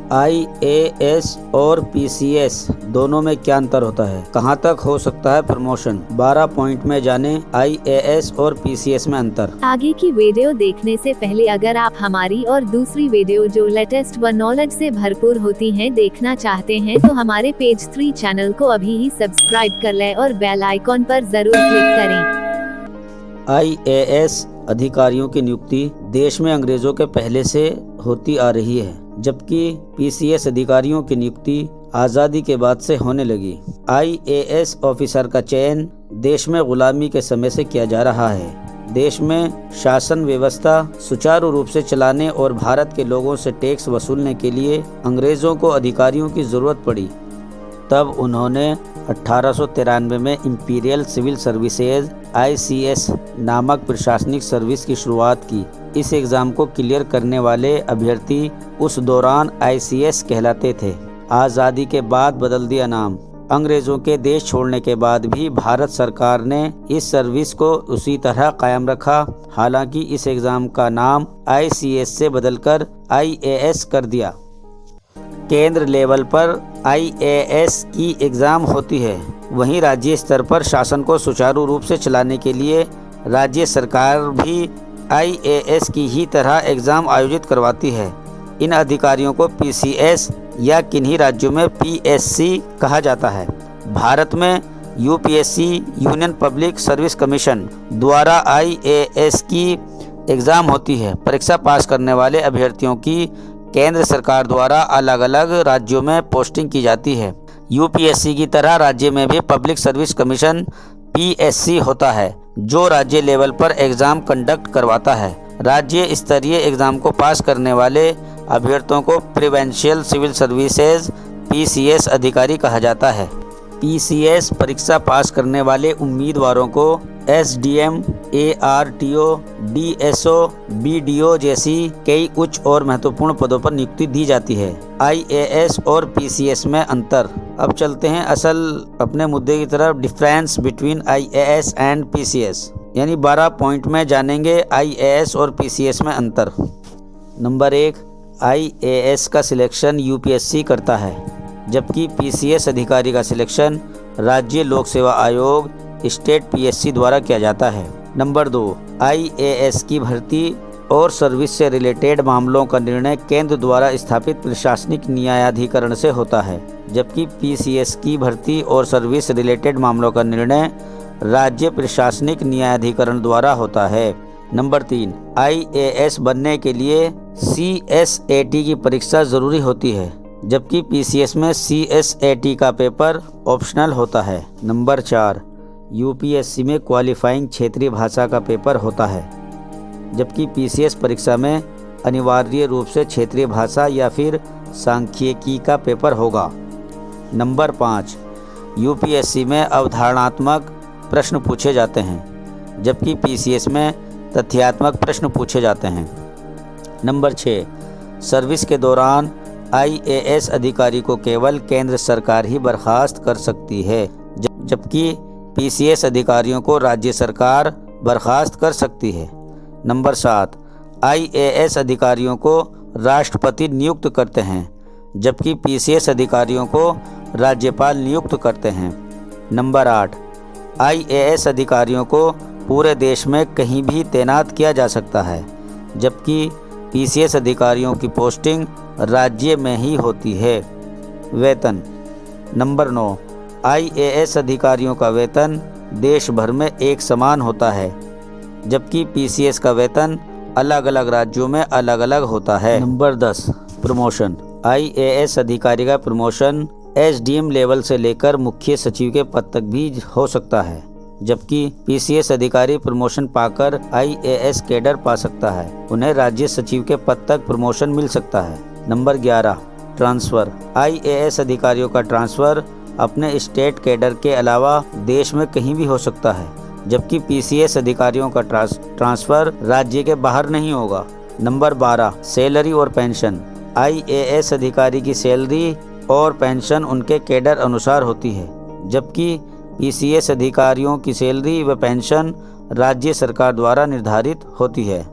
IAS और PCS दोनों में क्या अंतर होता है? कहाँ तक हो सकता है प्रमोशन? 12 पॉइंट में जाने IAS और PCS में अंतर। आगे की वीडियो देखने से पहले अगर आप हमारी और दूसरी वीडियो जो लेटेस्ट व नॉलेज से भरपूर होती हैं देखना चाहते हैं तो हमारे पेज 3 चैनल को अभी ही सब्सक्राइब कर लें और बेल आइकॉन पर जरूर क्लिक करें। IAS अधिकारियों की नियुक्ति देश में अंग्रेजों के पहले से होती आ रही है, जबकि PCS अधिकारियों की नियुक्ति आज़ादी के बाद से होने लगी। IAS ऑफिसर का चयन देश में गुलामी के समय से किया जा रहा है। देश में शासन व्यवस्था सुचारू रूप से चलाने और भारत के लोगों से टैक्स वसूलने के लिए अंग्रेजों को अधिकारियों की जरूरत पड़ी। तब उन्होंने 1893 में इंपीरियल सिविल सर्विसेज ICS नामक प्रशासनिक सर्विस की शुरुआत की। इस एग्ज़ाम को क्लियर करने वाले अभ्यर्थी उस दौरान ICS कहलाते थे। आज़ादी के बाद बदल दिया नाम। अंग्रेज़ों के देश छोड़ने के बाद भी भारत सरकार ने इस सर्विस को उसी तरह कायम रखा। हालांकि इस एग्ज़ाम का नाम ICS से बदलकर IAS कर दिया। केंद्र लेवल पर IAS की एग्ज़ाम होती है, वहीं राज्य स्तर पर शासन को सुचारू रूप से चलाने के लिए राज्य सरकार भी IAS की ही तरह एग्ज़ाम आयोजित करवाती है। इन अधिकारियों को PCS या किन्हीं राज्यों में PSC कहा जाता है। भारत में UPSC union public service commission द्वारा IAS की एग्ज़ाम होती है। परीक्षा पास करने वाले अभ्यर्थियों की केंद्र सरकार द्वारा अलग अलग राज्यों में पोस्टिंग की जाती है। UPSC की तरह राज्य में भी पब्लिक सर्विस कमीशन PSC होता है, जो राज्य लेवल पर एग्ज़ाम कंडक्ट करवाता है। राज्य स्तरीय एग्ज़ाम को पास करने वाले अभ्यर्थियों को प्रोविंशियल सिविल सर्विसेज PCS अधिकारी कहा जाता है। PCS परीक्षा पास करने वाले उम्मीदवारों को SDM, ARTO, DSO, BDO जैसी कई उच्च और महत्वपूर्ण पदों पर नियुक्ति दी जाती है। IAS और PCS में अंतर। अब चलते हैं असल अपने मुद्दे की तरफ। Difference between IAS and PCS, यानी 12 पॉइंट में जानेंगे IAS और PCS में अंतर। नंबर 1, IAS का सिलेक्शन UPSC करता है, जबकि PCS अधिकारी का सिलेक्शन राज्य लोक सेवा आयोग स्टेट PSC द्वारा किया जाता है। नंबर 2, IAS की भर्ती और सर्विस से रिलेटेड मामलों का निर्णय केंद्र द्वारा स्थापित प्रशासनिक न्यायाधिकरण से होता है, जबकि PCS की भर्ती और सर्विस रिलेटेड मामलों का निर्णय राज्य प्रशासनिक न्यायाधिकरण द्वारा होता है। नंबर 3, IAS बनने के लिए CSAT की परीक्षा जरूरी होती है, जबकि PCS में CSAT का पेपर ऑप्शनल होता है। नंबर 4, UPSC में क्वालिफाइंग क्षेत्रीय भाषा का पेपर होता है, जबकि PCS परीक्षा में अनिवार्य रूप से क्षेत्रीय भाषा या फिर सांख्यिकी का पेपर होगा। नंबर 5, UPSC में अवधारणात्मक प्रश्न पूछे जाते हैं, जबकि PCS में तथ्यात्मक प्रश्न पूछे जाते हैं। नंबर 6, सर्विस के दौरान IAS अधिकारी को केवल केंद्र सरकार ही बर्खास्त कर सकती है, जबकि PCS अधिकारियों को राज्य सरकार बर्खास्त कर सकती है। नंबर 7, IAS अधिकारियों को राष्ट्रपति नियुक्त करते हैं, जबकि PCS अधिकारियों को राज्यपाल नियुक्त करते हैं। नंबर 8, IAS अधिकारियों को पूरे देश में कहीं भी तैनात किया जा सकता है, जबकि PCS अधिकारियों की पोस्टिंग राज्य में ही होती है। वेतन। नंबर 9, IAS अधिकारियों का वेतन देश भर में एक समान होता है, जबकि PCS का वेतन अलग अलग राज्यों में अलग अलग होता है। Number 10, promotion. IAS अधिकारी का प्रमोशन SDM लेवल से लेकर मुख्य सचिव के पद तक भी हो सकता है, जबकि PCS अधिकारी प्रमोशन पाकर IAS कैडर पा सकता है, उन्हें राज्य सचिव के पद तक प्रमोशन मिल सकता है। Number 11, transfer. IAS अधिकारियों का ट्रांसफ़र अपने स्टेट कैडर के अलावा देश में कहीं भी हो सकता है, जबकि PCS अधिकारियों का ट्रांसफ़र राज्य के बाहर नहीं होगा। नंबर 12, सैलरी और पेंशन। IAS अधिकारी की सैलरी और पेंशन उनके कैडर अनुसार होती है, जबकि PCS अधिकारियों की सैलरी व पेंशन राज्य सरकार द्वारा निर्धारित होती है।